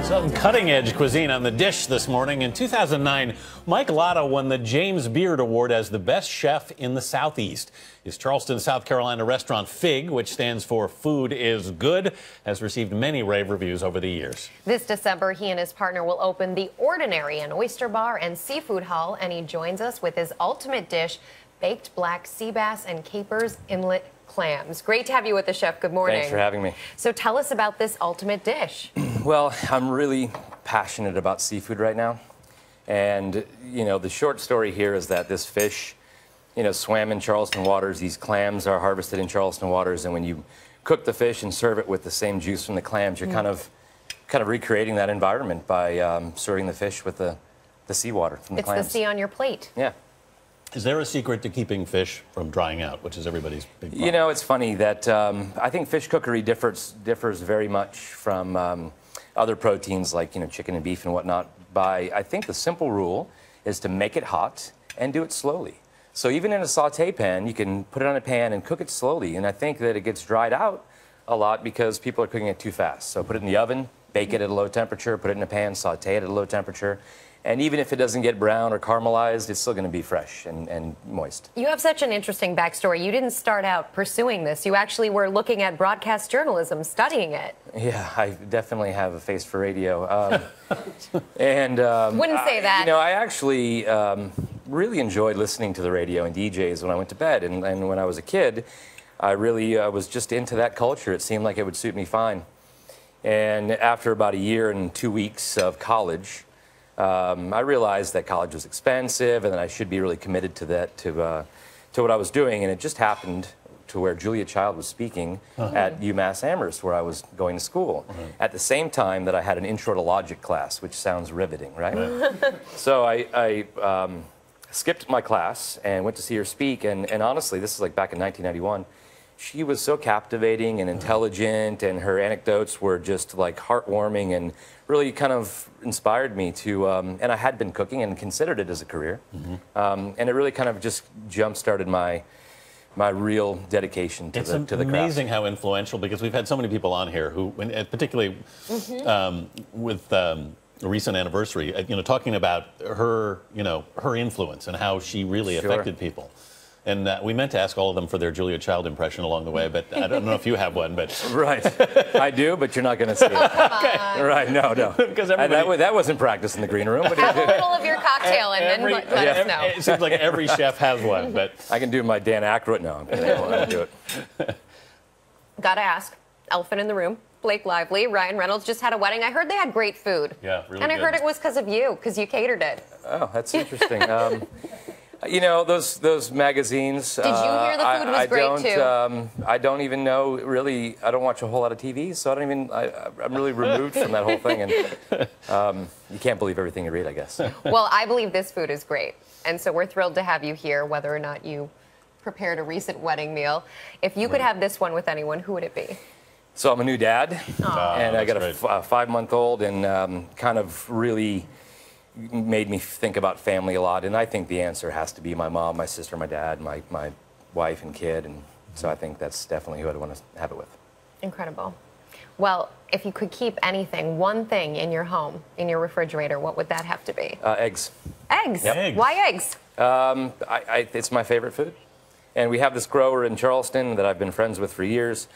Some cutting-edge cuisine on the dish this morning. In 2009, Mike Lata won the James Beard Award as the best chef in the Southeast. His Charleston, South Carolina restaurant FIG, which stands for Food is Good, has received many rave reviews over the years. This December, he and his partner will open The Ordinary, an oyster bar and seafood hall, and he joins us with his ultimate dish, baked black sea bass and Capers Inlet Clams. Great to have you with us, Chef. Good morning. Thanks for having me. So tell us about this ultimate dish. Well, I'm really passionate about seafood right now. And, you know, the short story here is that this fish, you know, swam in Charleston waters. These clams are harvested in Charleston waters. And when you cook the fish and serve it with the same juice from the clams, you're kind of recreating that environment by serving the fish with the seawater from the clams. It's the sea on your plate. Yeah. Is there a secret to keeping fish from drying out, which is everybody's big problem? You know, it's funny that I think fish cookery differs very much from other proteins like, you know, chicken and beef and whatnot. I think the simple rule is to make it hot and do it slowly. So even in a saute pan, you can put it on a pan and cook it slowly. And I think that it gets dried out a lot because people are cooking it too fast. So put it in the oven, bake it at a low temperature, put it in a pan, saute it at a low temperature. And even if it doesn't get brown or caramelized, it's still going to be fresh and moist. You have such an interesting backstory. You didn't start out pursuing this. You actually were looking at broadcast journalism, studying it. Yeah, I definitely have a face for radio. Wouldn't say that. You know, I actually really enjoyed listening to the radio and DJs when I went to bed. And when I was a kid, I really was just into that culture. It seemed like it would suit me fine. And after about a year and 2 weeks of college, I realized that college was expensive and that I should be really committed to that, to what I was doing. And it just happened to where Julia Child was speaking at UMass Amherst, where I was going to school, at the same time that I had an intro to logic class, which sounds riveting, right? So I skipped my class and went to see her speak. And honestly, this is like back in 1991. She was so captivating and intelligent, and her anecdotes were just like heartwarming and really kind of inspired me to, and I had been cooking and considered it as a career. And it really kind of just jump-started my real dedication to the craft. It's amazing how influential, because we've had so many people on here who, particularly with a recent anniversary, you know, talking about her, you know, her influence and how she really affected people. And we meant to ask all of them for their Julia Child impression along the way, but I don't know if you have one. But right, I do, but you're not going to see it. Okay. Right? No. Because that wasn't practiced in the green room. But have a little of your cocktail and then let us know. It seems like every chef has one, but I can do my Dan Aykroyd. No, I'm kidding. I won't do it. Gotta ask, elephant in the room. Blake Lively, Ryan Reynolds just had a wedding. I heard they had great food. Yeah, really. And I heard it was because of you, because you catered it. Oh, that's interesting. You know, those magazines. Did you hear the food was great too? I don't even know, really. I don't watch a whole lot of TV, so I don't even. I'm really removed from that whole thing, and you can't believe everything you read, I guess. Well, I believe this food is great, and so we're thrilled to have you here, whether or not you prepared a recent wedding meal. If you could have this one with anyone, who would it be? So I'm a new dad, and I got a 5-month-old, and kind of really made me think about family a lot, and I think the answer has to be my mom, my sister, my dad, my wife and kid, and so I think that's definitely who I'd want to have it with. Incredible. Well, if you could keep anything, one thing in your home, in your refrigerator, what would that have to be? Eggs. Eggs? Yep. Eggs. Why eggs? It's my favorite food, and we have this grower in Charleston that I've been friends with for years.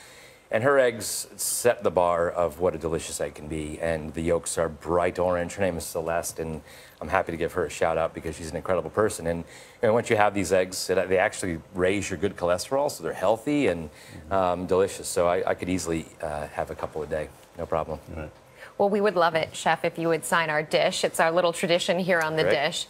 And her eggs set the bar of what a delicious egg can be. And the yolks are bright orange. Her name is Celeste, and I'm happy to give her a shout out because she's an incredible person. And you know, once you have these eggs, they actually raise your good cholesterol, so they're healthy and delicious. So I could easily have a couple a day, no problem. Right. Well, we would love it, Chef, if you would sign our dish. It's our little tradition here on the dish.